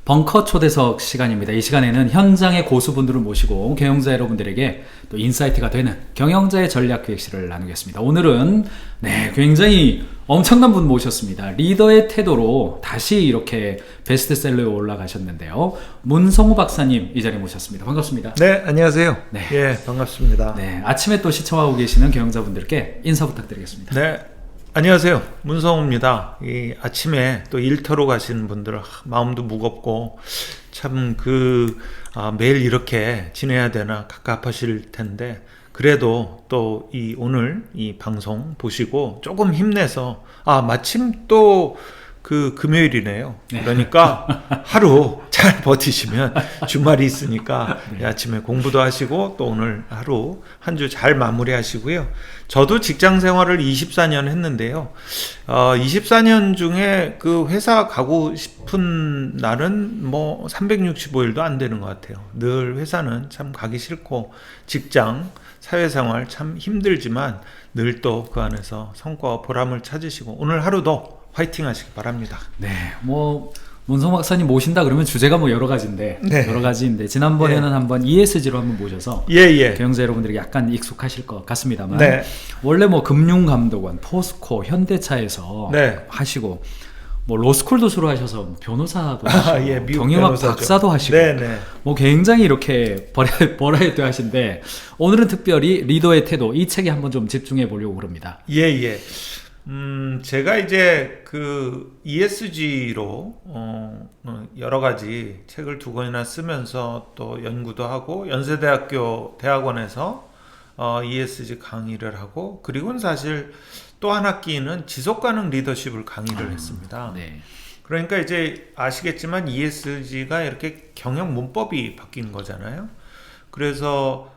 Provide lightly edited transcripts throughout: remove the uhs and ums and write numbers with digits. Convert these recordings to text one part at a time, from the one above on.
벙커 초대석 시간입니다. 이 시간에는 현장의 고수분들을 모시고 경영자 여러분들에게 또 인사이트가 되는 경영자의 전략기획실을 나누겠습니다. 오늘은 굉장히 엄청난 분 모셨습니다. 리더의 태도로 다시 이렇게 베스트셀러에 올라가셨는데요. 문성우 박사님 이 자리에 모셨습니다. 반갑습니다. 네, 안녕하세요. 네. 예, 반갑습니다. 네, 아침에 또 시청하고 계시는 경영자분들께 인사 부탁드리겠습니다. 네, 안녕하세요. 문성우입니다. 이 아침에 또 일터로 가시는 분들 마음도 무겁고 참 매일 이렇게 지내야 되나 갑갑하실 텐데 그래도 또 오늘 이 방송 보시고 조금 힘내서 마침 또 금요일이네요. 그러니까 하루 잘 버티시면 주말이 있으니까 아침에 공부도 하시고 또 오늘 하루 한 주 잘 마무리하시고요. 저도 직장 생활을 24년 했는데요. 24년 중에 그 회사 가고 싶은 날은 뭐 365일도 안 되는 것 같아요. 늘 회사는 참 가기 싫고 직장 사회생활 참 힘들지만 늘 또 그 안에서 성과와 보람을 찾으시고 오늘 하루도 화이팅 하시기 바랍니다. 네, 문성우 박사님 모신다 그러면 주제가 여러 가지인데, 지난번에는 한번 ESG로 한번 모셔서 경영자 여러분들에게 약간 익숙하실 것 같습니다만, 원래 금융감독원, 포스코, 현대차에서 하시고, 로스쿨도 수료하셔서 변호사도 하시고, 경영학 박사도 하시고, 굉장히 이렇게 버라이어티 하신데, 오늘은 특별히 리더의 태도, 이 책에 한번 좀 집중해 보려고 그럽니다. 제가 이제 ESG로 여러 가지 책을 2권이나 쓰면서 또 연구도 하고 연세대학교 대학원에서 ESG 강의를 하고 그리고는 사실 또 한 학기는 지속가능 리더십을 강의를 했습니다. 그러니까 이제 아시겠지만 ESG가 이렇게 경영 문법이 바뀐 거잖아요. 그래서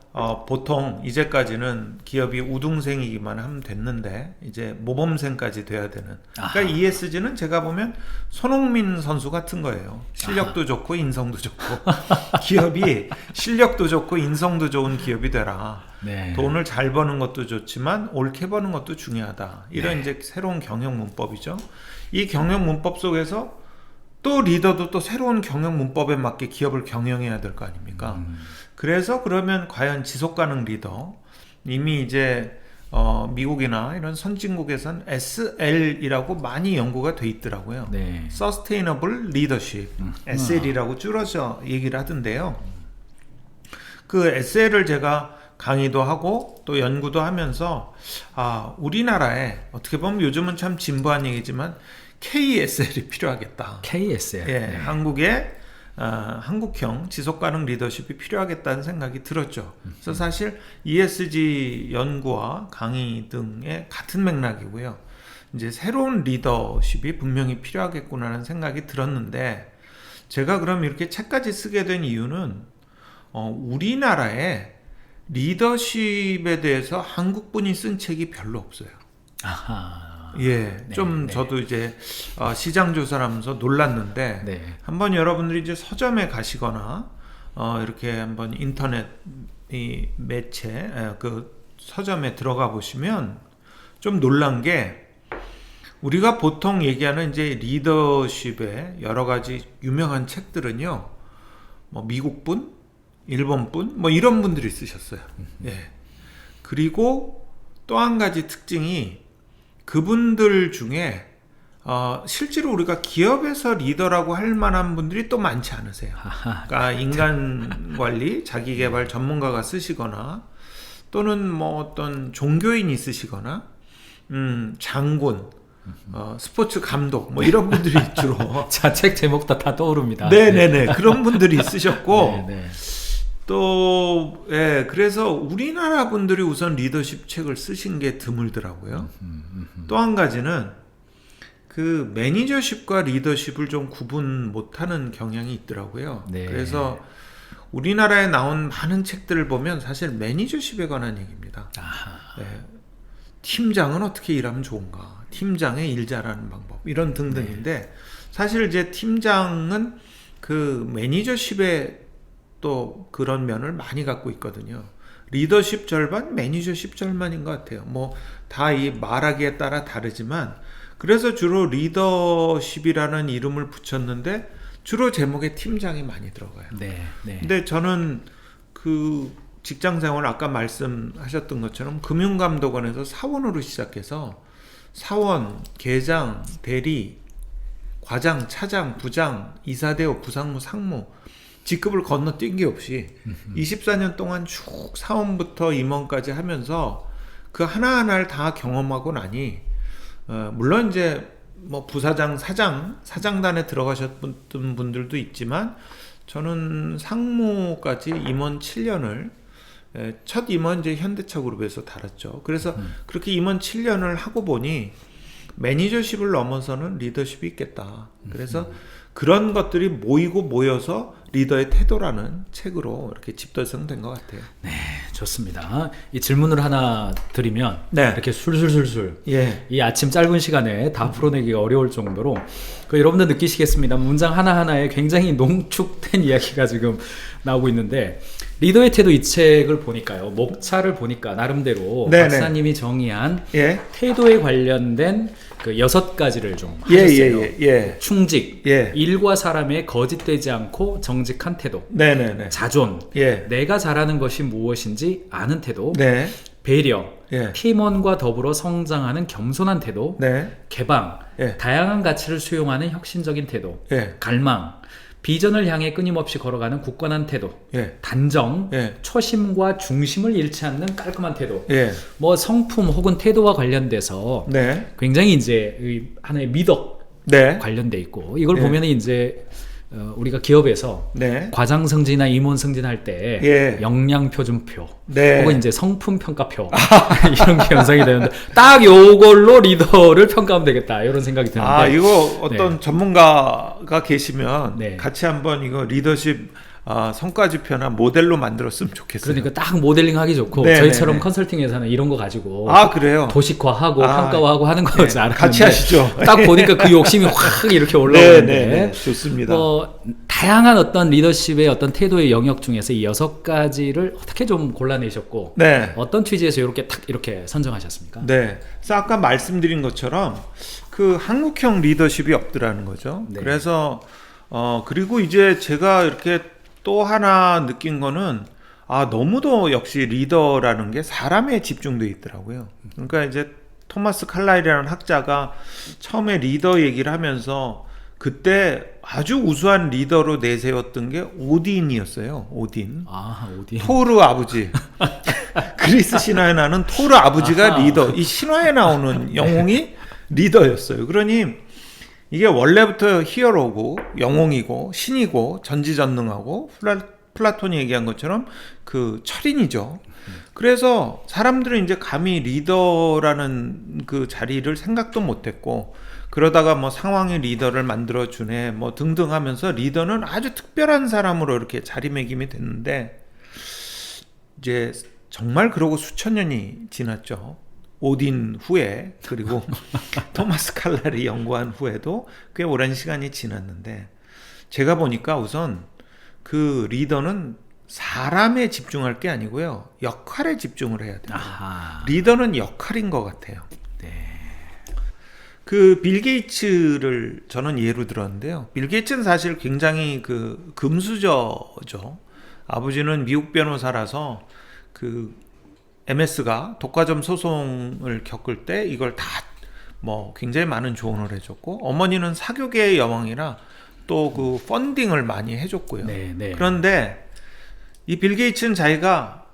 보통 이제까지는 기업이 우등생이기만 하면 됐는데 이제 모범생까지 돼야 되는. 그러니까 ESG는 제가 보면 손흥민 선수 같은 거예요. 실력도 좋고 인성도 좋고 기업이 실력도 좋고 인성도 좋은 기업이 되라. 돈을 잘 버는 것도 좋지만 옳게 버는 것도 중요하다. 이런 이제 새로운 경영 문법이죠. 이 경영 문법 속에서 또 리더도 또 새로운 경영 문법에 맞게 기업을 경영해야 될 거 아닙니까? 그래서 그러면 과연 지속가능 리더 이미 이제 미국이나 이런 선진국에선 SL이라고 많이 연구가 돼 있더라고요. Sustainable Leadership, SL이라고 줄여서 얘기를 하던데요. 그 SL을 제가 강의도 하고 또 연구도 하면서 우리나라에 어떻게 보면 요즘은 참 진부한 얘기지만 KSL이 필요하겠다. KSL. 한국의 한국형 지속가능 리더십이 필요하겠다는 생각이 들었죠. 그래서 사실 ESG 연구와 강의 등의 같은 맥락이고요. 이제 새로운 리더십이 분명히 필요하겠구나라는 생각이 들었는데 제가 그럼 이렇게 책까지 쓰게 된 이유는 우리나라에 리더십에 대해서 한국분이 쓴 책이 별로 없어요. 저도 이제 시장 조사를 하면서 놀랐는데 한번 여러분들이 이제 서점에 가시거나 이렇게 한번 인터넷 매체 서점에 들어가 보시면 좀 놀란 게 우리가 보통 얘기하는 이제 리더십의 여러 가지 유명한 책들은요, 미국분, 일본분, 이런 분들이 쓰셨어요. 그리고 또 한 가지 특징이 그분들 중에 실제로 우리가 기업에서 리더라고 할 만한 분들이 또 많지 않으세요. 그러니까 인간 관리, 자기 개발 전문가가 쓰시거나 또는 어떤 종교인이 쓰시거나 장군, 스포츠 감독 이런 분들이 주로 책 제목 다 떠오릅니다. 그런 분들이 쓰셨고 또 그래서 우리나라 분들이 우선 리더십 책을 쓰신 게 드물더라고요. 또 한 가지는 그 매니저십과 리더십을 좀 구분 못하는 경향이 있더라고요. 그래서 우리나라에 나온 많은 책들을 보면 사실 매니저십에 관한 얘기입니다. 팀장은 어떻게 일하면 좋은가, 팀장의 일 잘하는 방법 이런 등등인데 사실 이제 팀장은 그 매니저십에 또 그런 면을 많이 갖고 있거든요. 리더십 절반, 매니저십 절반인 것 같아요. 다 이 말하기에 따라 다르지만 그래서 주로 리더십이라는 이름을 붙였는데 주로 제목에 팀장이 많이 들어가요. 네. 근데 저는 그 직장 생활 아까 말씀하셨던 것처럼 금융감독원에서 사원으로 시작해서 사원, 계장, 대리, 과장, 차장, 부장, 이사대호, 부상무, 상무 직급을 건너뛴 게 없이 24년 동안 쭉 사원부터 임원까지 하면서 그 하나하나를 다 경험하고 나니 물론 이제 뭐 부사장, 사장단에 들어가셨던 분들도 있지만 저는 상무까지 임원 7년을 첫 임원 이제 현대차그룹에서 달았죠. 그래서 그렇게 임원 7년을 하고 보니 매니저십을 넘어서는 리더십이 있겠다. 그래서 그런 것들이 모여서 리더의 태도라는 책으로 이렇게 집필성된 것 같아요. 네, 좋습니다. 이 질문을 하나 드리면 이렇게 술술술술 이 아침 짧은 시간에 다 풀어내기가 어려울 정도로 여러분들 느끼시겠습니다. 문장 하나하나에 굉장히 농축된 이야기가 지금 나오고 있는데 리더의 태도 이 책을 보니까요. 목차를 보니까 나름대로 박사님이 정의한 태도에 관련된 그 6가지를 좀 하셨어요. 충직, 일과 사람에 거짓되지 않고 정직한 태도, 자존, 내가 잘하는 것이 무엇인지 아는 태도, 배려, 팀원과 더불어 성장하는 겸손한 태도, 개방, 다양한 가치를 수용하는 혁신적인 태도, 갈망, 비전을 향해 끊임없이 걸어가는 굳건한 태도, 단정, 초심과 중심을 잃지 않는 깔끔한 태도, 뭐 성품 혹은 태도와 관련돼서 굉장히 이제 하나의 미덕 관련돼 있고 이걸 보면은 이제 우리가 기업에서 과장 승진이나 임원 승진할 때 역량 표준표 혹은 이제 성품 평가표 이런 게 연상이 되는데 딱 요걸로 리더를 평가하면 되겠다 이런 생각이 드는데 이거 어떤 전문가가 계시면 같이 한번 이거 리더십 성과지표나 모델로 만들었으면 좋겠어요. 그러니까 딱 모델링하기 좋고 저희처럼 컨설팅 회사는 이런 거 가지고 그래요? 도식화하고 평가화하고 하는 거 잘 같이 하시죠. 딱 보니까 그 욕심이 확 이렇게 올라오는데 좋습니다. 다양한 어떤 리더십의 어떤 태도의 영역 중에서 이 6가지를 어떻게 좀 골라내셨고 어떤 취지에서 이렇게 선정하셨습니까? 그래서 아까 말씀드린 것처럼 그 한국형 리더십이 없더라는 거죠. 그래서 그리고 이제 제가 이렇게 또 하나 느낀 거는 너무도 역시 리더라는 게 사람에 집중돼 있더라고요. 그러니까 이제 토마스 칼라일이라는 학자가 처음에 리더 얘기를 하면서 그때 아주 우수한 리더로 내세웠던 게 오딘이었어요. 오딘. 오딘. 토르 아버지. 그리스 신화에 나오는 토르 아버지가 리더. 이 신화에 나오는 영웅이 리더였어요. 그러니 이게 원래부터 히어로고 영웅이고 신이고 전지전능하고 플라톤이 얘기한 것처럼 그 철인이죠. 그래서 사람들은 이제 감히 리더라는 그 자리를 생각도 못했고 그러다가 뭐 상황의 리더를 만들어주네 뭐 등등 하면서 리더는 아주 특별한 사람으로 이렇게 자리매김이 됐는데 이제 정말 그러고 수천 년이 지났죠. 오딘 후에 그리고 토마스 칼날이 연구한 후에도 꽤 오랜 시간이 지났는데 제가 보니까 우선 그 리더는 사람에 집중할 게 아니고요. 역할에 집중을 해야 돼요. 리더는 역할인 것 같아요. 그 빌 게이츠를 저는 예로 들었는데요. 빌 게이츠는 사실 굉장히 그 금수저죠. 아버지는 미국 변호사라서 그 MS가 독과점 소송을 겪을 때 이걸 다 뭐 굉장히 많은 조언을 해줬고 어머니는 사교계의 여왕이라 또 그 펀딩을 많이 해줬고요. 그런데 이 빌 게이츠는 자기가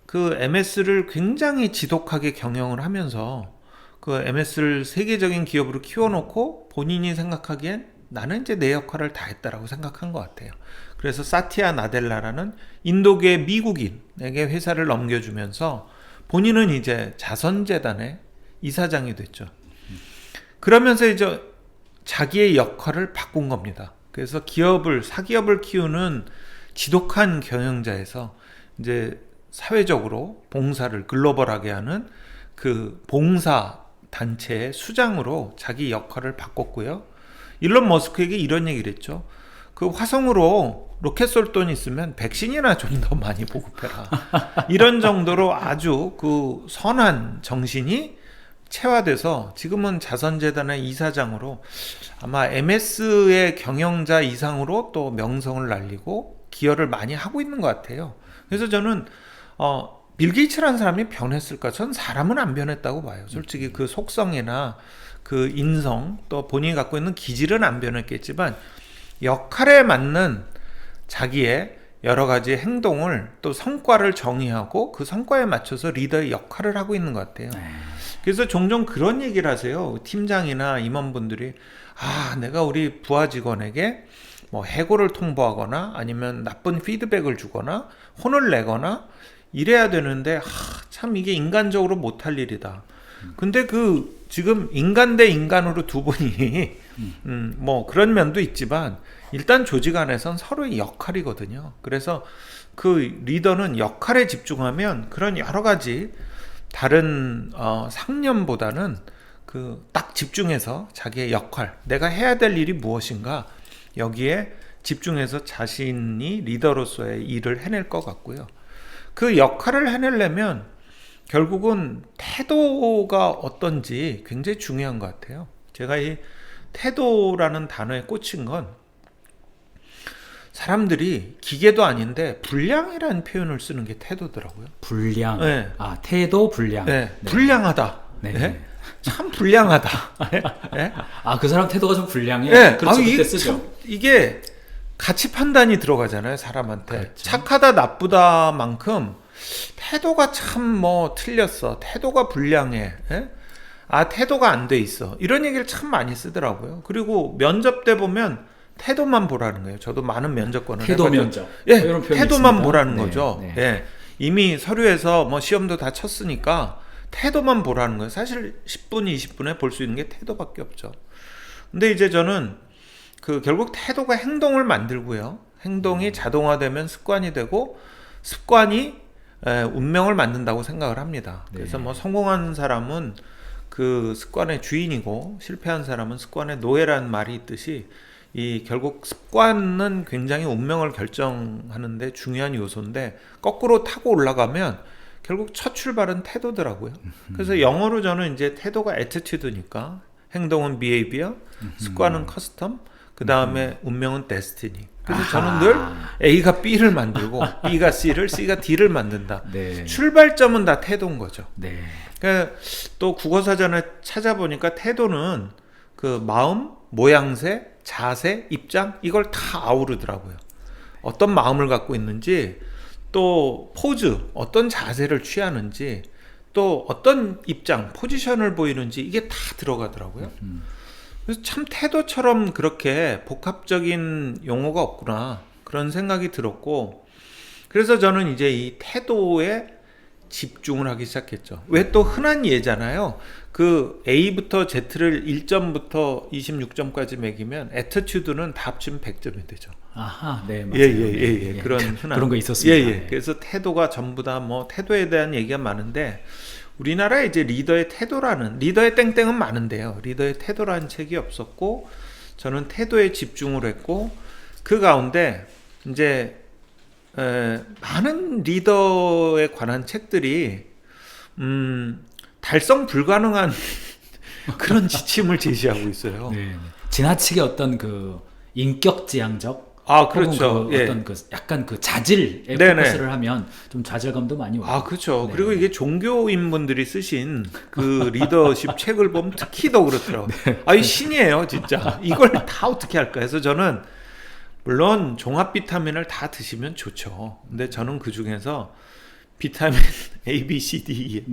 그 MS를 굉장히 지독하게 경영을 하면서 그 MS를 세계적인 기업으로 키워놓고 본인이 생각하기엔 나는 이제 내 역할을 다 했다라고 생각한 것 같아요. 그래서 사티아 나델라라는 인도계 미국인에게 회사를 넘겨주면서 본인은 이제 자선재단의 이사장이 됐죠. 그러면서 이제 자기의 역할을 바꾼 겁니다. 그래서 사기업을 키우는 지독한 경영자에서 이제 사회적으로 봉사를 글로벌하게 하는 그 봉사 단체의 수장으로 자기 역할을 바꿨고요. 일론 머스크에게 이런 얘기를 했죠. 그 화성으로 로켓 쏠 돈 있으면 백신이나 좀 더 많이 보급해라. 이런 정도로 아주 그 선한 정신이 체화돼서 지금은 자선재단의 이사장으로 아마 MS의 경영자 이상으로 또 명성을 날리고 기여를 많이 하고 있는 것 같아요. 그래서 저는 빌 게이츠라는 사람이 변했을까? 전 사람은 안 변했다고 봐요. 솔직히 그 속성이나 그 인성 또 본인이 갖고 있는 기질은 안 변했겠지만 역할에 맞는 자기의 여러 가지 행동을 또 성과를 정의하고 그 성과에 맞춰서 리더의 역할을 하고 있는 것 같아요. 그래서 종종 그런 얘기를 하세요. 팀장이나 임원분들이 내가 우리 부하 직원에게 뭐 해고를 통보하거나 아니면 나쁜 피드백을 주거나 혼을 내거나 이래야 되는데 참 이게 인간적으로 못할 일이다. 근데 지금 인간 대 인간으로 두 분이 뭐 그런 면도 있지만 일단 조직 안에선 서로의 역할이거든요. 그래서 그 리더는 역할에 집중하면 그런 여러 가지 다른 상념보다는 딱 집중해서 자기의 역할, 내가 해야 될 일이 무엇인가 여기에 집중해서 자신이 리더로서의 일을 해낼 것 같고요. 그 역할을 해내려면 결국은 태도가 어떤지 굉장히 중요한 것 같아요. 제가 이 태도라는 단어에 꽂힌 건 사람들이 기계도 아닌데 불량이라는 표현을 쓰는 게 태도더라고요. 불량. 네. 태도 불량. 네. 네. 불량하다. 네. 네. 참 불량하다. 네. 그 사람 태도가 좀 불량해. 네. 그렇죠. 그때 쓰죠. 이게 가치 판단이 들어가잖아요, 사람한테. 그렇죠. 착하다, 나쁘다만큼 태도가 참 틀렸어. 태도가 불량해. 네? 태도가 안 돼 있어. 이런 얘기를 참 많이 쓰더라고요. 그리고 면접 때 보면 태도만 보라는 거예요. 저도 많은 면접관을 태도 면접. 예, 태도만 있습니다. 보라는 거죠. 네. 예, 이미 서류에서 시험도 다 쳤으니까 태도만 보라는 거예요. 사실 10분, 20분에 볼 수 있는 게 태도밖에 없죠. 근데 이제 저는 결국 태도가 행동을 만들고요. 행동이 자동화되면 습관이 되고 습관이 운명을 만든다고 생각을 합니다. 그래서 성공한 사람은 그 습관의 주인이고 실패한 사람은 습관의 노예라는 말이 있듯이 결국 습관은 굉장히 운명을 결정하는데 중요한 요소인데 거꾸로 타고 올라가면 결국 첫 출발은 태도더라고요. 그래서 영어로 저는 이제 태도가 attitude니까 행동은 behavior, 습관은 custom, 그 다음에 운명은 destiny. 그래서 저는 늘 A가 B를 만들고 B가 C를, C가 D를 만든다. 네. 출발점은 다 태도인 거죠. 네. 그러니까 또 국어사전에 찾아보니까 태도는 마음, 모양새, 자세, 입장 이걸 다 아우르더라고요. 어떤 마음을 갖고 있는지 또 포즈, 어떤 자세를 취하는지 또 어떤 입장, 포지션을 보이는지 이게 다 들어가더라고요. 그래서 참 태도처럼 그렇게 복합적인 용어가 없구나 그런 생각이 들었고 그래서 저는 이제 이 태도에 집중을 하기 시작했죠. 왜 또 흔한 예잖아요. A부터 Z를 1점부터 26점까지 매기면 애티튜드는 다 합치면 100점이 되죠. 네, 맞아요. 예. 그런 흔한 그런 거 있었습니다. 예. 그래서 태도가 전부 다 태도에 대한 얘기가 많은데 우리나라에 이제 리더의 땡땡은 많은데요. 리더의 태도라는 책이 없었고 저는 태도에 집중을 했고 그 가운데 이제 많은 리더에 관한 책들이 달성 불가능한 그런 지침을 제시하고 있어요. 네. 지나치게 어떤 인격지향적 그렇죠. 어떤 약간 자질에 포커스를 하면 좀 좌절감도 많이 와요. 그렇죠. 네. 그리고 이게 종교인분들이 쓰신 리더십 책을 보면 특히 더 그렇더라고요. 이 신이에요, 진짜. 이걸 다 어떻게 할까 해서 저는 물론 종합 비타민을 다 드시면 좋죠. 근데 저는 그 중에서 비타민 A, B, C, D, E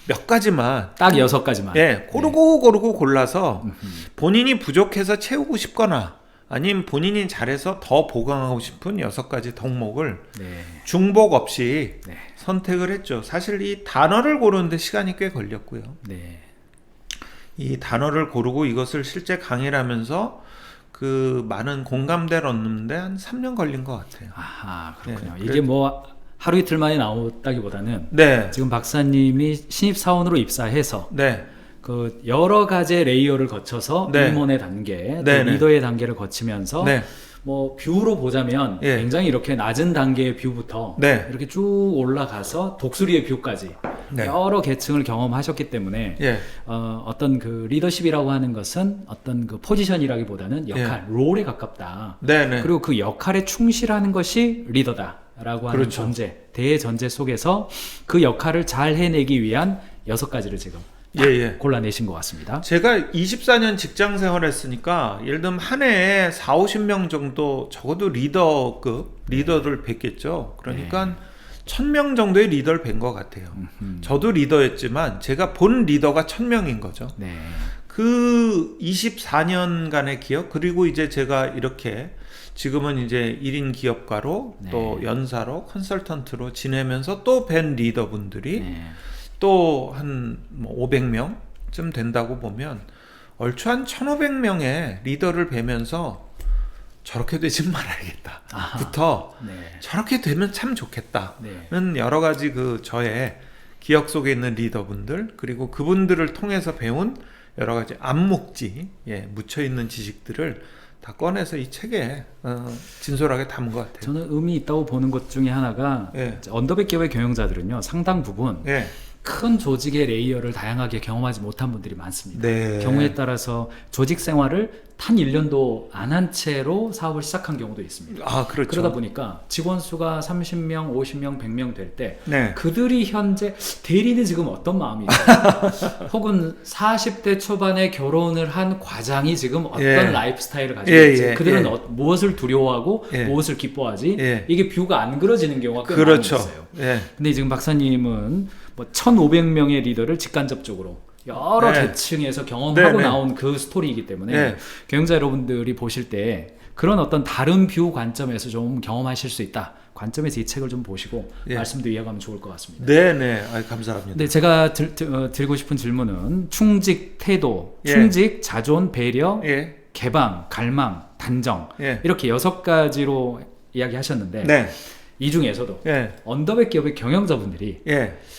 몇 가지만 딱 6가지만 고르고 골라서 본인이 부족해서 채우고 싶거나 아니면 본인이 잘해서 더 보강하고 싶은 6가지 덕목을 중복 없이 선택을 했죠. 사실 이 단어를 고르는데 시간이 꽤 걸렸고요. 이 단어를 고르고 이것을 실제 강의를 하면서 많은 공감대를 얻는데 한 3년 걸린 것 같아요. 그렇군요. 이게 하루 이틀 만에 나왔다기보다는 지금 박사님이 신입사원으로 입사해서 여러 가지 레이어를 거쳐서 임원의 단계, 또 리더의 단계를 거치면서 뷰로 보자면 굉장히 이렇게 낮은 단계의 뷰부터 이렇게 쭉 올라가서 독수리의 뷰까지 네. 여러 계층을 경험하셨기 때문에 예. 어떤 그 리더십이라고 하는 것은 어떤 그 포지션이라기보다는 역할, 예. 롤에 가깝다. 네네. 그리고 그 역할에 충실하는 것이 리더다라고 하는 그렇죠. 전제, 대전제 속에서 그 역할을 잘 해내기 위한 6가지를 지금 예. 골라내신 것 같습니다. 제가 24년 직장 생활했으니까 예를 들면 한 해에 4, 50명 정도 적어도 리더급 리더를 뵀겠죠. 그러니까 1000명 정도의 리더를 뵌 것 같아요. 저도 리더였지만 제가 본 리더가 1000명인 거죠. 네. 그 24년간의 기억, 그리고 이제 제가 이렇게 지금은 이제 1인 기업가로 네. 또 연사로 컨설턴트로 지내면서 또 뵌 리더분들이 네. 또 한 500명쯤 된다고 보면 얼추 한 1500명의 리더를 뵈면서 저렇게 되지 말아야겠다 부터 네. 저렇게 되면 참 좋겠다는 네. 여러 가지 그 저의 기억 속에 있는 리더분들, 그리고 그분들을 통해서 배운 여러 가지 암묵지, 묻혀 있는 지식들을 다 꺼내서 이 책에 진솔하게 담은 것 같아요. 저는 의미 있다고 보는 것 중에 하나가 언더백 기업의 경영자들은요, 상당 부분 큰 조직의 레이어를 다양하게 경험하지 못한 분들이 많습니다. 네. 경우에 따라서 조직 생활을 단 1년도 안 한 채로 사업을 시작한 경우도 있습니다. 그렇죠. 그러다 보니까 직원 수가 30명, 50명, 100명 될 때 네. 그들이 현재 대리는 지금 어떤 마음이죠? 혹은 40대 초반에 결혼을 한 과장이 지금 어떤 라이프 스타일을 가지고 있지? 그들은 무엇을 두려워하고 무엇을 기뻐하지? 이게 뷰가 안 그려지는 경우가 꽤 많이 있어요. 근데 지금 박사님은 뭐 1,500명의 리더를 직간접적으로 여러 계층에서 경험하고 나온 그 스토리이기 때문에 경영자 여러분들이 보실 때 그런 어떤 다른 뷰 관점에서 좀 경험하실 수 있다. 관점에서 이 책을 좀 보시고 말씀도 이어가면 좋을 것 같습니다. 네네. 감사합니다. 네, 제가 드리고 싶은 질문은 충직, 태도, 충직, 자존, 배려, 개방, 갈망, 단정 이렇게 6가지로 이야기하셨는데 이 중에서도 언더백 기업의 경영자분들이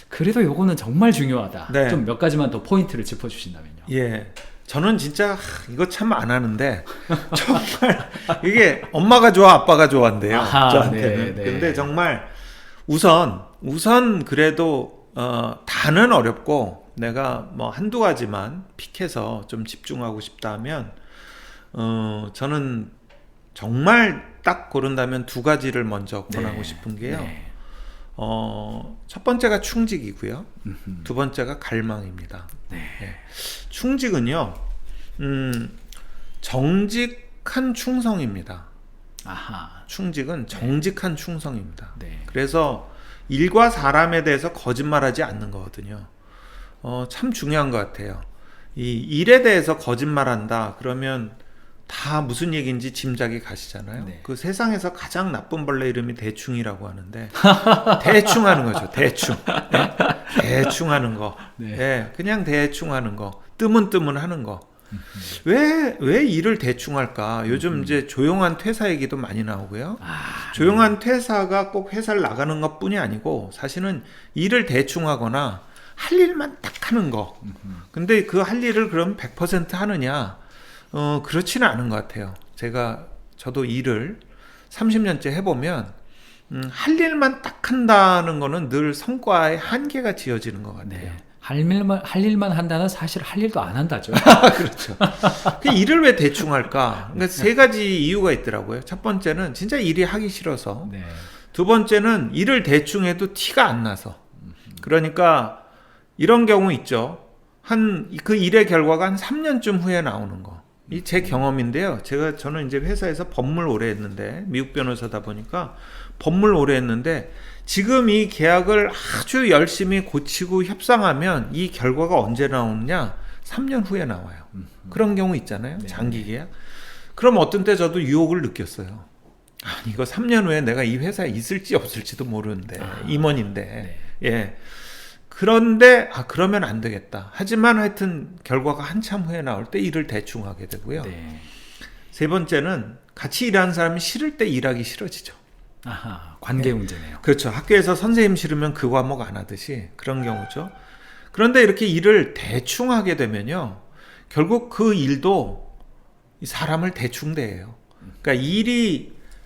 그래도 요거는 정말 중요하다. 좀 몇 가지만 더 포인트를 짚어주신다면요. 저는 진짜 이거 참 안 하는데 정말 이게 엄마가 좋아 아빠가 좋아한대요. 저한테는. 근데 정말 우선 그래도 다는 어렵고 내가 뭐 한두 가지만 픽해서 좀 집중하고 싶다면 저는 정말 딱 고른다면 2가지를 먼저 권하고 싶은 게요. 첫 번째가 충직이고요. 2번째가 갈망입니다. 충직은요, 정직한 충성입니다. 충직은 정직한 충성입니다. 그래서 일과 사람에 대해서 거짓말하지 않는 거거든요. 참 중요한 것 같아요. 이 일에 대해서 거짓말한다 그러면 다 무슨 얘기인지 짐작이 가시잖아요. 그 세상에서 가장 나쁜 벌레 이름이 대충이라고 하는데 대충 하는 거죠. 대충. 대충 하는 거. 그냥 대충 하는 거. 뜨문뜨문 하는 거. 왜 일을 대충 할까? 요즘 이제 조용한 퇴사 얘기도 많이 나오고요. 조용한 퇴사가 꼭 회사를 나가는 것 뿐이 아니고 사실은 일을 대충 하거나 할 일만 딱 하는 거. 근데 그 할 일을 그럼 100% 하느냐? 그렇지는 않은 것 같아요. 저도 일을 30년째 해보면, 할 일만 딱 한다는 거는 늘 성과에 한계가 지어지는 것 같아요. 할 일만 한다는 사실 할 일도 안 한다죠. 그렇죠. 그 일을 왜 대충 할까? 그러니까 3가지 이유가 있더라고요. 첫 번째는 진짜 일이 하기 싫어서. 2번째는 일을 대충 해도 티가 안 나서. 그러니까 이런 경우 있죠. 그 일의 결과가 한 3년쯤 후에 나오는 거. 이 제 경험인데요. 저는 이제 회사에서 법물 오래 했는데, 미국 변호사다 보니까 법물 오래 했는데, 지금 이 계약을 아주 열심히 고치고 협상하면 이 결과가 언제 나오느냐? 3년 후에 나와요. 그런 경우 있잖아요. 장기 계약. 그럼 어떤 때 저도 유혹을 느꼈어요. 아니, 이거 3년 후에 내가 이 회사에 있을지 없을지도 모르는데, 임원인데. 그런데 그러면 안 되겠다. 하지만 하여튼 결과가 한참 후에 나올 때 일을 대충 하게 되고요. 3번째는 같이 일하는 사람이 싫을 때 일하기 싫어지죠. 관계 문제네요. 그렇죠. 학교에서 선생님 싫으면 그 과목 안 하듯이 그런 경우죠. 그런데 이렇게 일을 대충 하게 되면요, 결국 그 일도 사람을 대충 대해요. 그러니까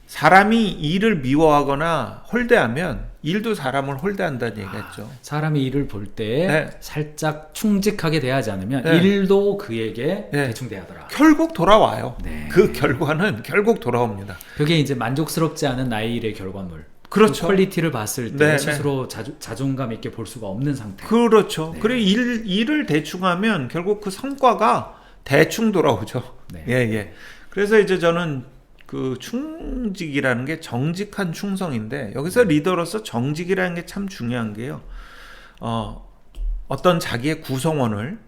사람이 일을 미워하거나 홀대하면 일도 사람을 홀대한다는 얘기겠죠. 사람이 일을 볼 때 네. 살짝 충직하게 대하지 않으면 네. 일도 그에게 네. 대충 대하더라. 결국 돌아와요. 네. 그 결과는 결국 돌아옵니다. 그게 이제 만족스럽지 않은 나의 일의 결과물. 그렇죠. 그 퀄리티를 봤을 때 네, 스스로 자존감 있게 볼 수가 없는 상태. 그렇죠. 네. 그리고 일을 대충 하면 결국 그 성과가 대충 돌아오죠. 네. 예, 예. 그래서 이제 저는 그 충직이라는 게 정직한 충성인데 여기서 리더로서 정직이라는 게 참 중요한 게요. 어떤 자기의 구성원을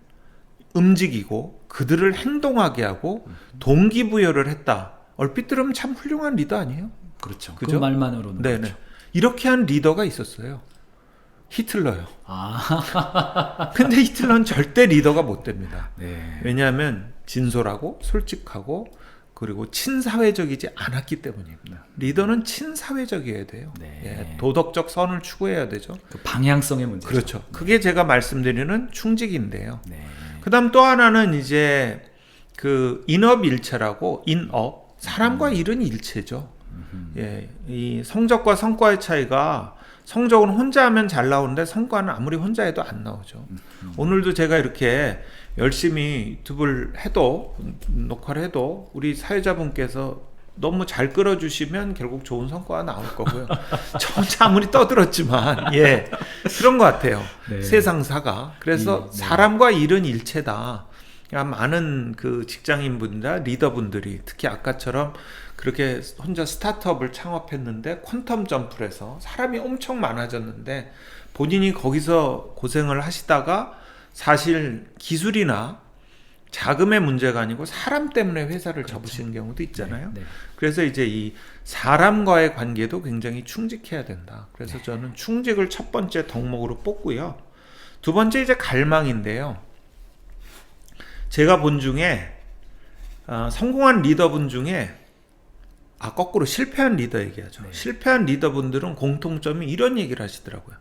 움직이고 그들을 행동하게 하고 동기부여를 했다. 얼핏 들으면 참 훌륭한 리더 아니에요? 그렇죠. 그죠? 그 말만으로는 네네. 그렇죠. 이렇게 한 리더가 있었어요. 히틀러요. 근데 히틀러는 절대 리더가 못 됩니다. 네. 왜냐하면 진솔하고 솔직하고 그리고 친사회적이지 않았기 때문입니다. 리더는 친사회적이어야 돼요. 네. 예, 도덕적 선을 추구해야 되죠. 그 방향성의 문제죠. 그렇죠. 그게 제가 말씀드리는 충직인데요. 네. 그다음 또 하나는 이제 그 인업일체라고 인업 사람과 일은 일체죠. 예, 이 성적과 성과의 차이가 성적은 혼자 하면 잘 나오는데 성과는 아무리 혼자 해도 안 나오죠. 오늘도 제가 이렇게 열심히 유튜브를 해도 녹화를 해도 우리 사회자분께서 너무 잘 끌어주시면 결국 좋은 성과가 나올 거고요. 저 혼자 아무리 떠들었지만 예 그런 것 같아요. 네. 세상사가 그래서 네. 사람과 일은 일체다. 많은 그 직장인분들, 리더분들이 특히 아까처럼 그렇게 혼자 스타트업을 창업했는데 퀀텀 점프를 해서 사람이 엄청 많아졌는데 본인이 거기서 고생을 하시다가 사실 기술이나 자금의 문제가 아니고 사람 때문에 회사를 그렇죠. 접으시는 경우도 있잖아요. 네, 네. 그래서 이제 이 사람과의 관계도 굉장히 충직해야 된다. 그래서 네. 저는 충직을 첫 번째 덕목으로 뽑고요. 두 번째 이제 갈망인데요. 제가 본 중에 성공한 리더분 중에 거꾸로 실패한 리더 얘기하죠. 네. 실패한 리더분들은 공통점이 이런 얘기를 하시더라고요.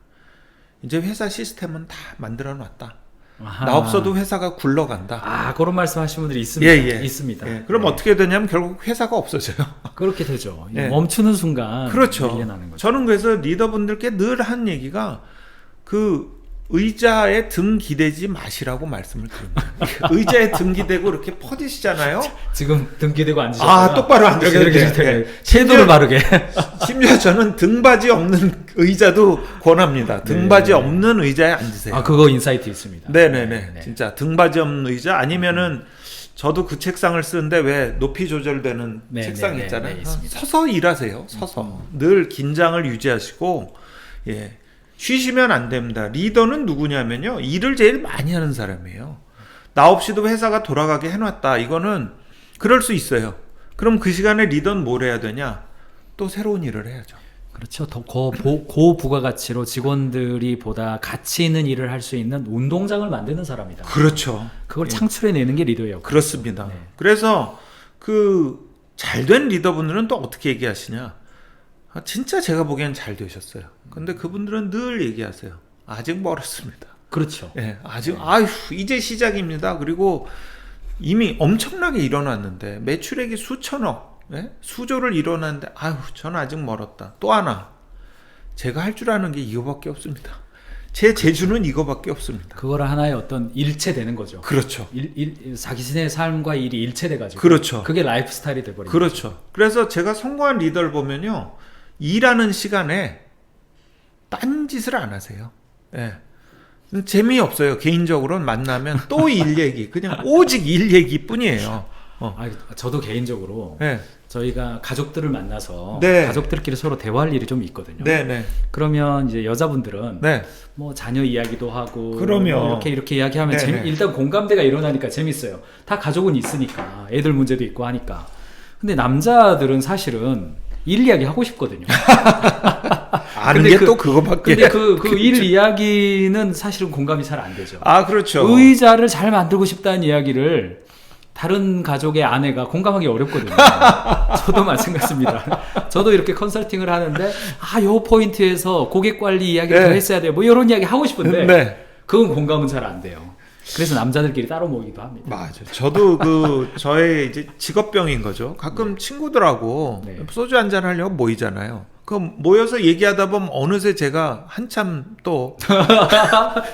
이제 회사 시스템은 다 만들어 놨다. 아하. 나 없어도 회사가 굴러간다. 그런 말씀하시는 분들이 있습니다. 있습니다. 예. 그럼 네. 어떻게 되냐면 결국 회사가 없어져요. 그렇게 되죠. 예. 멈추는 순간 그렇죠. 밀려나는 거죠. 저는 그래서 리더분들께 늘 한 얘기가 그 의자에 등 기대지 마시라고 말씀을 드립니다. 의자에 등 기대고 이렇게 퍼지시잖아요. 지금 등 기대고 앉으셨어요. 똑바로 앉으세요. 이렇게 섀도를 바르게. 심지어 저는 등받이 없는 의자도 권합니다. 등받이 네. 없는 의자에 앉으세요. 그거 인사이트 있습니다. 네네네. 진짜 등받이 없는 의자 아니면은 저도 그 책상을 쓰는데 왜 높이 조절되는 네, 책상 네, 있잖아요. 네, 있습니다. 서서 일하세요. 서서 늘 긴장을 유지하시고 예. 쉬시면 안 됩니다. 리더는 누구냐면요. 일을 제일 많이 하는 사람이에요. 나 없이도 회사가 돌아가게 해놨다. 이거는 그럴 수 있어요. 그럼 그 시간에 리더는 뭘 해야 되냐? 또 새로운 일을 해야죠. 그렇죠. 더 고부가가치로 직원들이 보다 가치 있는 일을 할 수 있는 운동장을 만드는 사람이다. 그렇죠. 그걸 창출해내는 게 리더예요. 그렇습니다. 네. 그래서 그 잘된 리더분들은 또 어떻게 얘기하시냐? 진짜 제가 보기엔 잘 되셨어요. 근데 그분들은 늘 얘기하세요. 아직 멀었습니다. 그렇죠. 예, 아직 이제 시작입니다. 그리고 이미 엄청나게 일어났는데 매출액이 수천억, 수조를 일어났는데 저는 아직 멀었다. 또 하나 제가 할 줄 아는 게 이거밖에 없습니다. 제 재주는 이거밖에 없습니다. 그거를 하나의 어떤 일체되는 거죠. 그렇죠. 자기의 삶과 일이 일체돼가지고. 그렇죠. 그게 라이프 스타일이 돼버린 그렇죠. 거죠. 그래서 제가 성공한 리더를 보면요, 일하는 시간에 딴 짓을 안 하세요. 예. 재미없어요. 개인적으로는 만나면 또 일 얘기, 그냥 오직 일 얘기뿐이에요. 저도 개인적으로 네. 저희가 가족들을 만나서 네. 가족들끼리 서로 대화할 일이 좀 있거든요. 네네. 그러면 이제 여자분들은 네. 뭐 자녀 이야기도 하고 그럼요. 이렇게 이야기하면 네네. 일단 공감대가 일어나니까 재밌어요. 다 가족은 있으니까 애들 문제도 있고 하니까. 근데 남자들은 사실은 일 이야기 하고 싶거든요. 아는 게 또 그거밖에. 근데 그 일 이야기는 사실은 공감이 잘 안 되죠. 그렇죠. 의자를 잘 만들고 싶다는 이야기를 다른 가족의 아내가 공감하기 어렵거든요. 저도 마찬가지입니다. 저도 이렇게 컨설팅을 하는데 요 포인트에서 고객 관리 이야기를 더 했어야 돼요. 뭐 이런 이야기 하고 싶은데 네. 그건 공감은 잘 안 돼요. 그래서 남자들끼리 따로 모이기도 합니다. 맞아요. 저도 저의 이제 직업병인 거죠. 가끔 친구들하고 네. 소주 한잔 하려고 모이잖아요. 그 모여서 얘기하다 보면 어느새 제가 한참 또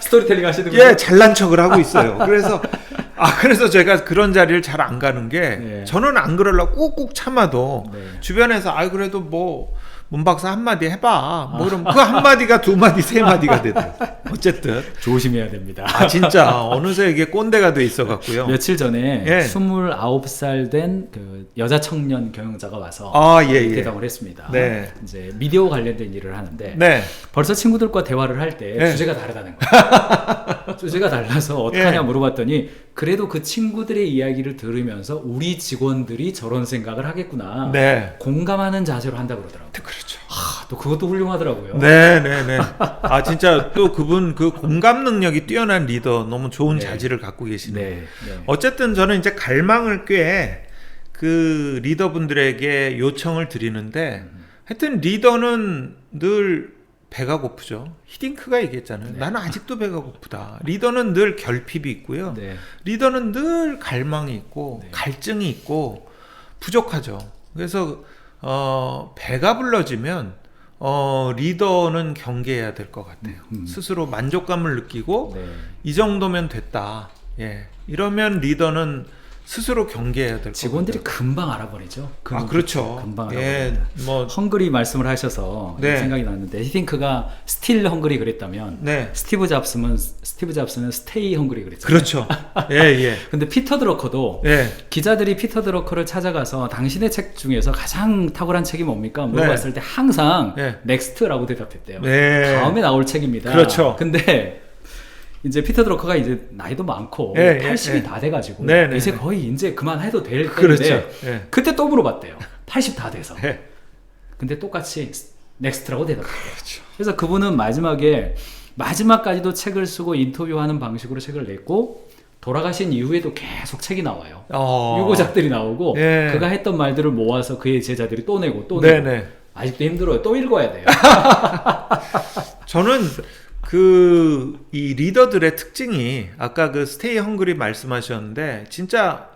스토리텔링 하시는군요. 예, 잘난 척을 하고 있어요. 그래서 제가 그런 자리를 잘 안 가는 게 저는 안 그러려고 꾹꾹 참아도 주변에서 그래도 뭐 문 박사 한마디 해봐. 뭐 그럼 그 한마디가 두 마디, 세 마디가 되더라고요. 어쨌든. 조심해야 됩니다. 진짜. 어느새 이게 꼰대가 돼 있어갖고요. 며칠 전에 29살 된 그 여자 청년 경영자가 와서 대담을 했습니다. 네. 이제 미디어 관련된 일을 하는데 벌써 친구들과 대화를 할 때 주제가 다르다는 거예요. 주제가 달라서 어떡하냐 물어봤더니 그래도 그 친구들의 이야기를 들으면서 우리 직원들이 저런 생각을 하겠구나. 공감하는 자세로 한다 그러더라고요. 그렇죠. 또 그것도 훌륭하더라고요. 네네네. 진짜 또 그분 그 공감 능력이 뛰어난 리더 너무 좋은 자질을 갖고 계시네요. 어쨌든 저는 이제 갈망을 꽤 그 리더분들에게 요청을 드리는데 하여튼 리더는 늘 배가 고프죠. 히딩크가 얘기했잖아요. 나는 아직도 배가 고프다. 리더는 늘 결핍이 있고요. 리더는 늘 갈망이 있고 갈증이 있고 부족하죠. 그래서 배가 불러지면 리더는 경계해야 될 것 같아요. 스스로 만족감을 느끼고 이 정도면 됐다. 이러면 리더는 스스로 경계해야 될 것 같아요. 직원들이 금방 알아버리죠. 그렇죠. 금방 알아버립니다. 헝그리 말씀을 하셔서 생각이 났는데 히딩크가 스틸 헝그리 그랬다면 스티브 잡스는 스테이 헝그리 그랬잖아요. 그렇죠. 근데 피터 드러커도 기자들이 피터 드러커를 찾아가서 당신의 책 중에서 가장 탁월한 책이 뭡니까? 물어봤을 때 항상 넥스트라고 대답했대요. 다음에 나올 책입니다. 그렇죠. 근데 이제 피터 드러커가 이제 나이도 많고 80이 다 돼가지고 이제 거의 이제 그만해도 될 때인데 그때 또 물어봤대요. 80 다 돼서. 근데 똑같이 넥스트라고 대답했대요. 그래서 그분은 마지막까지도 책을 쓰고 인터뷰하는 방식으로 책을 냈고 돌아가신 이후에도 계속 책이 나와요. 유고작들이 나오고 그가 했던 말들을 모아서 그의 제자들이 또 내고 또 내고 아직도 힘들어요. 또 읽어야 돼요. 저는 이 리더들의 특징이 아까 그 스테이 헝그리 말씀하셨는데 진짜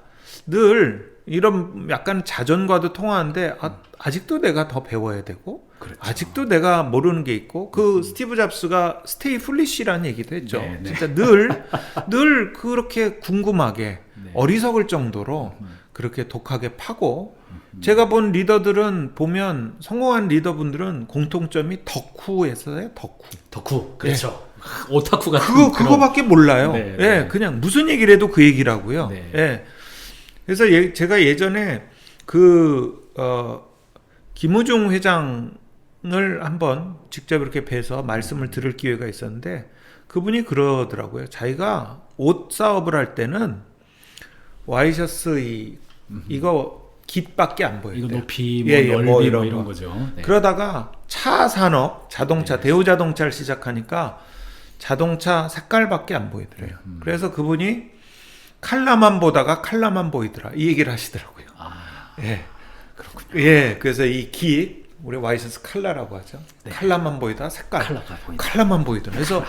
늘 이런 약간 자존과도 통하는데 아직도 내가 더 배워야 되고 아직도 내가 모르는 게 있고 스티브 잡스가 스테이 풀리시라는 얘기도 했죠. 진짜 늘 그렇게 궁금하게 어리석을 정도로 그렇게 독하게 파고 제가 본 리더들은 보면 성공한 리더분들은 공통점이 덕후에서의 덕후. 그렇죠. 오타쿠 같은 그거밖에 몰라요. 그냥 무슨 얘기를 해도 그 얘기라고요. 그래서 제가 예전에 김우중 회장을 한번 직접 이렇게 뵈서 말씀을 들을 기회가 있었는데 그분이 그러더라고요. 자기가 옷 사업을 할 때는 와이셔츠 이거 깃밖에 안 보여요. 이거 높이, 넓이 이런 거죠. 그러다가 차 산업, 자동차, 대우자동차를 시작하니까 자동차 색깔밖에 안 보이더래요. 그래서 그분이 칼라만 보다가 칼라만 보이더라. 이 얘기를 하시더라고요. 그렇군요. 그래서 이 깃, 우리 와이셔츠 칼라라고 하죠. 칼라만 보이다 칼라만 보이더라. 그래서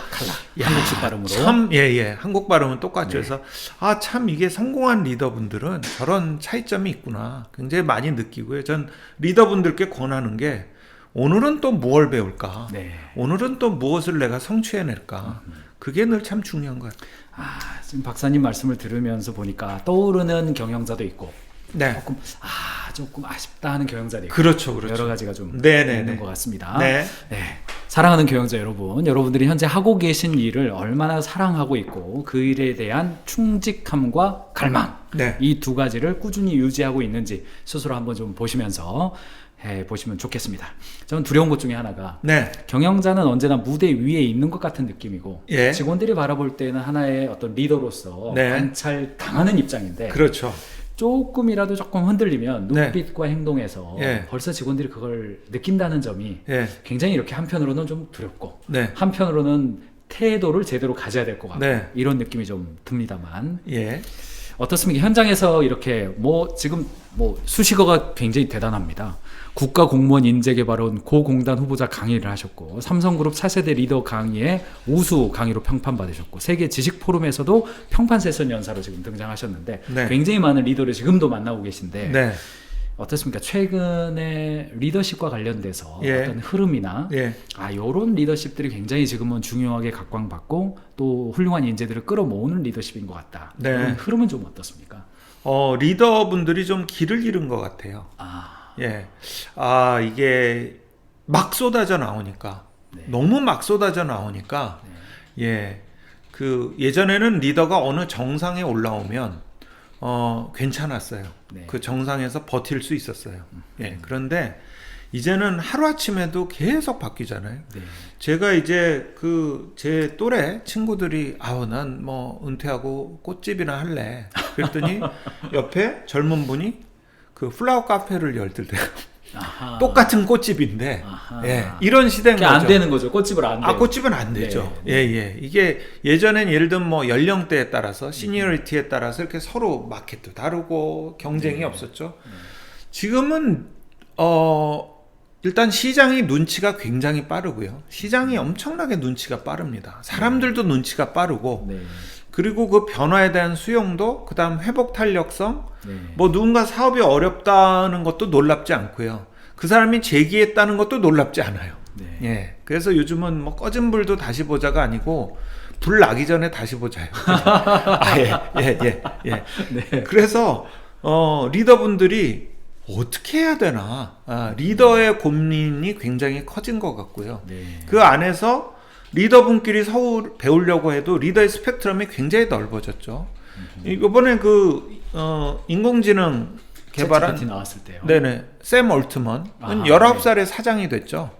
한국식 발음으로 참 한국 발음은 똑같죠. 그래서 참 이게 성공한 리더분들은 저런 차이점이 있구나. 굉장히 많이 느끼고요. 전 리더분들께 권하는 게 오늘은 또 무엇을 배울까? 오늘은 또 무엇을 내가 성취해낼까? 그게 늘 참 중요한 것 같아요. 지금 박사님 말씀을 들으면서 보니까 떠오르는 경영자도 있고 조금 아쉽다 하는 경영자도 있고 그렇죠. 여러 가지가 좀 있는 것 같습니다. 사랑하는 경영자 여러분들이 현재 하고 계신 일을 얼마나 사랑하고 있고 그 일에 대한 충직함과 갈망 이 두 가지를 꾸준히 유지하고 있는지 스스로 한번 좀 보시면서 보시면 좋겠습니다. 저는 두려운 것 중에 하나가 경영자는 언제나 무대 위에 있는 것 같은 느낌이고 직원들이 바라볼 때는 하나의 어떤 리더로서 관찰 당하는 입장인데 조금이라도 조금 흔들리면 눈빛과 행동에서 벌써 직원들이 그걸 느낀다는 점이 굉장히 이렇게 한편으로는 좀 두렵고 한편으로는 태도를 제대로 가져야 될 것 같고 이런 느낌이 좀 듭니다만 어떻습니까? 현장에서 이렇게 지금 수식어가 굉장히 대단합니다. 국가공무원 인재개발원 고공단 후보자 강의를 하셨고 삼성그룹 차세대 리더 강의에 우수 강의로 평판받으셨고 세계 지식포럼에서도 평판 세션 연사로 지금 등장하셨는데 굉장히 많은 리더를 지금도 만나고 계신데 어떻습니까? 최근에 리더십과 관련돼서 어떤 흐름이나 요런 리더십들이 굉장히 지금은 중요하게 각광받고 또 훌륭한 인재들을 끌어모으는 리더십인 것 같다. 그런 흐름은 좀 어떻습니까? 리더분들이 좀 길을 잃은 것 같아요. 이게 막 쏟아져 나오니까 너무 막 쏟아져 나오니까 그 예전에는 리더가 어느 정상에 올라오면 괜찮았어요. 그 정상에서 버틸 수 있었어요. 그런데 이제는 하루아침에도 계속 바뀌잖아요. 제가 이제 제 또래 친구들이 난 뭐 은퇴하고 꽃집이나 할래. 그랬더니 옆에 젊은 분이 그 플라워 카페를 열더래요. 똑같은 꽃집인데 이런 시대인 거죠. 안 되는 거죠. 꽃집을 안 돼요. 꽃집은 안 되죠. 이게 예전엔 예를 들면 뭐 연령대에 따라서 시니어리티에 따라서 이렇게 서로 마켓도 다르고 경쟁이 없었죠. 지금은 일단 시장이 눈치가 굉장히 빠르고요. 시장이 엄청나게 눈치가 빠릅니다. 사람들도 눈치가 빠르고 그리고 그 변화에 대한 수용도, 그 다음 회복 탄력성, 뭐 누군가 사업이 어렵다는 것도 놀랍지 않고요. 그 사람이 제기했다는 것도 놀랍지 않아요. 그래서 요즘은 뭐 꺼진 불도 다시 보자가 아니고 불 나기 전에 다시 보자요. 그래서 리더분들이 어떻게 해야 되나, 리더의 고민이 굉장히 커진 것 같고요. 그 안에서 리더분끼리 서로 배우려고 해도 리더의 스펙트럼이 굉장히 넓어졌죠. 이번에 인공지능 개발한 챗GPT 나왔을 때요. 샘 올트먼은 19살에 사장이 됐죠.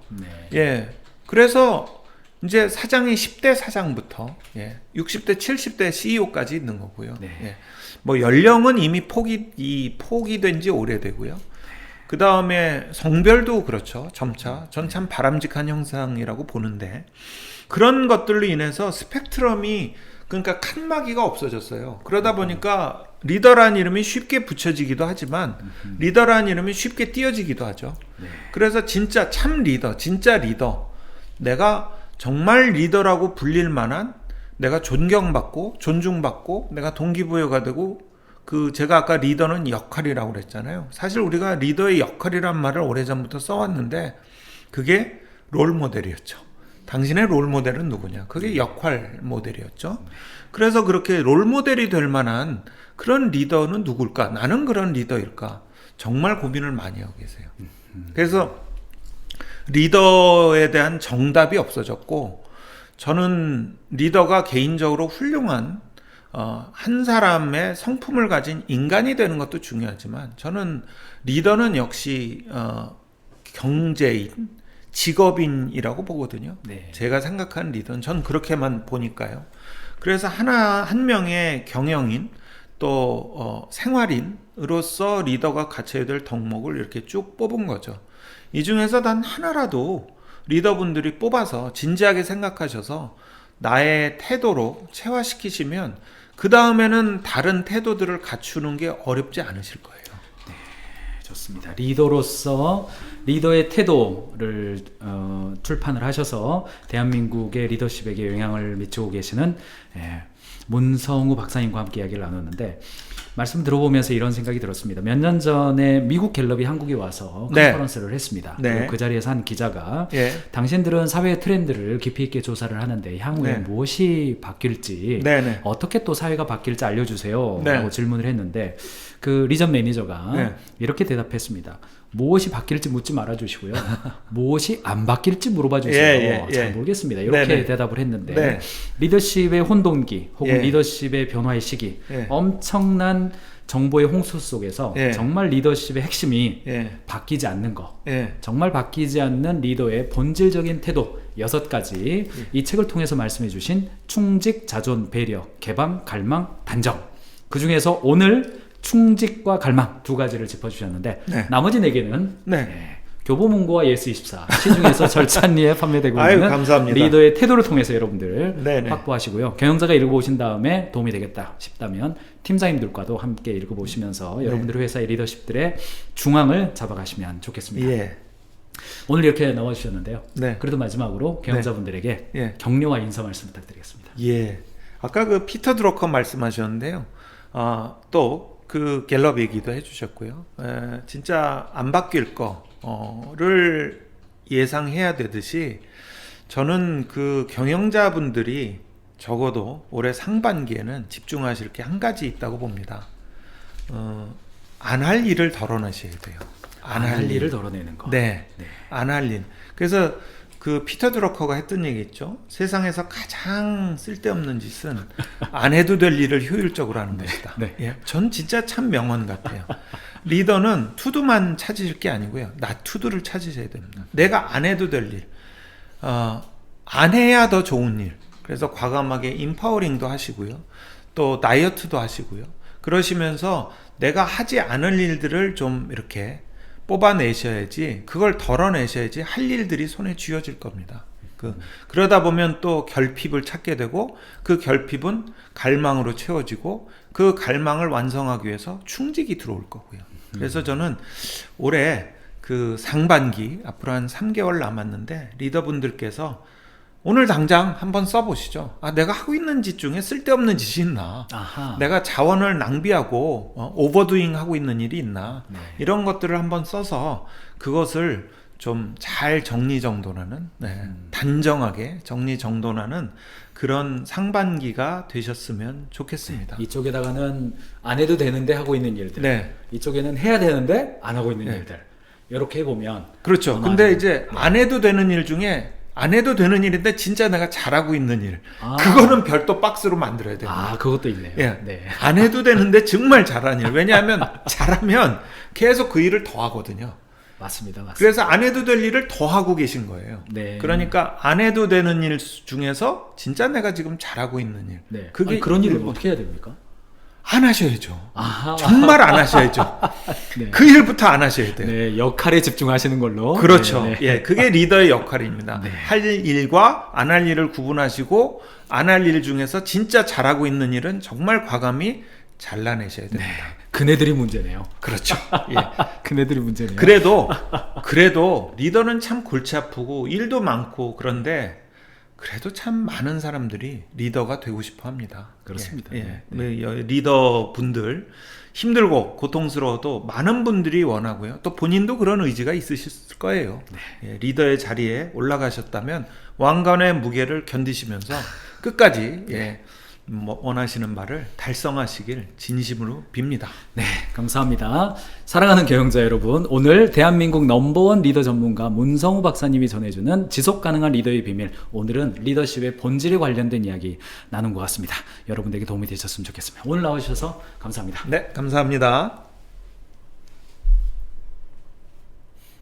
그래서 이제 사장이 10대 사장부터 60대 70대 CEO까지 있는 거고요. 뭐 연령은 이미 포기된 지 오래되고요. 그 다음에 성별도 그렇죠. 점차 전 참 바람직한 현상이라고 보는데, 그런 것들로 인해서 스펙트럼이, 그러니까 칸막이가 없어졌어요. 그러다 보니까 리더라는 이름이 쉽게 붙여지기도 하지만 리더라는 이름이 쉽게 띄어지기도 하죠. 그래서 진짜 참 리더, 진짜 리더, 내가 정말 리더라고 불릴 만한, 내가 존경받고 존중받고 내가 동기부여가 되고, 제가 아까 리더는 역할이라고 그랬잖아요. 사실 우리가 리더의 역할이란 말을 오래전부터 써왔는데 그게 롤 모델이었죠. 당신의 롤 모델은 누구냐? 그게 역할 모델이었죠. 그래서 그렇게 롤 모델이 될 만한 그런 리더는 누굴까? 나는 그런 리더일까? 정말 고민을 많이 하고 계세요. 그래서 리더에 대한 정답이 없어졌고, 저는 리더가 개인적으로 훌륭한 한 사람의 성품을 가진 인간이 되는 것도 중요하지만, 저는 리더는 역시 경제인, 직업인이라고 보거든요. 제가 생각하는 리더는 전 그렇게만 보니까요. 그래서 한 명의 경영인 또 생활인으로서 리더가 갖춰야 될 덕목을 이렇게 쭉 뽑은 거죠. 이 중에서 단 하나라도 리더분들이 뽑아서 진지하게 생각하셔서 나의 태도로 체화시키시면 그 다음에는 다른 태도들을 갖추는 게 어렵지 않으실 거예요. 좋습니다. 리더로서 리더의 태도를 출판을 하셔서 대한민국의 리더십에게 영향을 미치고 계시는 문성우 박사님과 함께 이야기를 나눴는데, 말씀 들어보면서 이런 생각이 들었습니다. 몇 년 전에 미국 갤럽이 한국에 와서 컨퍼런스를 했습니다. 그 자리에서 한 기자가 당신들은 사회의 트렌드를 깊이 있게 조사를 하는데 향후에 무엇이 바뀔지, 어떻게 또 사회가 바뀔지 알려주세요 라고 질문을 했는데, 그 리전 매니저가 이렇게 대답했습니다. 무엇이 바뀔지 묻지 말아주시고요. 무엇이 안 바뀔지 물어봐 주세요. 잘 모르겠습니다. 이렇게 대답을 했는데, 리더십의 혼동기 혹은 리더십의 변화의 시기, 엄청난 정보의 홍수 속에서 정말 리더십의 핵심이 바뀌지 않는 거, 정말 바뀌지 않는 리더의 본질적인 태도 6가지, 이 책을 통해서 말씀해 주신 충직, 자존, 배려, 개방, 갈망, 단정, 그 중에서 오늘 충직과 갈망 2가지를 짚어주셨는데, 나머지 4개는 교보문고와 예스24 시중에서 절찬리에 판매되고 있는 감사합니다. 리더의 태도를 통해서 여러분들 확보하시고요. 경영자가 읽어보신 다음에 도움이 되겠다 싶다면 팀장님들과도 함께 읽어보시면서 여러분들의 회사의 리더십들의 중앙을 잡아가시면 좋겠습니다. 오늘 이렇게 나와주셨는데요. 그래도 마지막으로 경영자분들에게 격려와 인사 말씀 부탁드리겠습니다. 아까 피터 드러커 말씀하셨는데요. 또 그 갤럽 얘기도 해주셨고요. 진짜 안 바뀔 거를 예상해야 되듯이 저는 그 경영자분들이 적어도 올해 상반기에는 집중하실 게 한 가지 있다고 봅니다. 안 할 일을 덜어내셔야 돼요. 안 할 일을 덜어내는 거. 네. 안 할 일. 그래서 그 피터 드러커가 했던 얘기 있죠. 세상에서 가장 쓸데없는 짓은 안 해도 될 일을 효율적으로 하는 것이다. 예. 전 진짜 참 명언 같아요. 리더는 투두만 찾으실 게 아니고요. 나 투두를 찾으셔야 됩니다. 내가 안 해도 될 일. 안 해야 더 좋은 일. 그래서 과감하게 인파워링도 하시고요. 또 다이어트도 하시고요. 그러시면서 내가 하지 않을 일들을 좀 이렇게 뽑아내셔야지, 그걸 덜어내셔야지 할 일들이 손에 쥐어질 겁니다. 그러다 보면 또 결핍을 찾게 되고, 그 결핍은 갈망으로 채워지고, 그 갈망을 완성하기 위해서 충직이 들어올 거고요. 그래서 저는 올해 그 상반기, 앞으로 한 3개월 남았는데, 리더분들께서 오늘 당장 한번 써보시죠. 내가 하고 있는 짓 중에 쓸데없는 짓이 있나? 아하. 내가 자원을 낭비하고 오버두잉 하고 있는 일이 있나? 이런 것들을 한번 써서 그것을 좀 잘 정리정돈하는, 단정하게 정리정돈하는 그런 상반기가 되셨으면 좋겠습니다. 이쪽에다가는 안 해도 되는데 하고 있는 일들, 이쪽에는 해야 되는데 안 하고 있는 일들, 이렇게 해보면 그렇죠. 근데 이제 안 해도 되는 일 중에 안 해도 되는 일인데 진짜 내가 잘하고 있는 일, 그거는 별도 박스로 만들어야 돼요. 그것도 있네요. 안 해도 되는데 정말 잘하는 일. 왜냐하면 잘하면 계속 그 일을 더 하거든요. 맞습니다. 그래서 안 해도 될 일을 더 하고 계신 거예요. 그러니까 안 해도 되는 일 중에서 진짜 내가 지금 잘하고 있는 일. 그게 그런 일을 어떻게 해야 됩니까? 안 하셔야죠. 정말 안 하셔야죠. 그 일부터 안 하셔야 돼요. 역할에 집중하시는 걸로. 그렇죠. 그게 리더의 역할입니다. 할 일과 안 할 일을 구분하시고, 안 할 일 중에서 진짜 잘하고 있는 일은 정말 과감히 잘라내셔야 됩니다. 그네들이 문제네요. 그렇죠. 그네들이 문제네요. 그래도 리더는 참 골치 아프고 일도 많고, 그런데 그래도 참 많은 사람들이 리더가 되고 싶어 합니다. 그렇습니다. 리더 분들 힘들고 고통스러워도 많은 분들이 원하고요. 또 본인도 그런 의지가 있으실 거예요. 리더의 자리에 올라가셨다면 왕관의 무게를 견디시면서 끝까지 원하시는 바를 달성하시길 진심으로 빕니다. 감사합니다. 사랑하는 경영자 여러분, 오늘 대한민국 넘버원 리더 전문가 문성우 박사님이 전해주는 지속가능한 리더의 비밀, 오늘은 리더십의 본질에 관련된 이야기 나눈 것 같습니다. 여러분들에게 도움이 되셨으면 좋겠습니다. 오늘 나와주셔서 감사합니다. 감사합니다.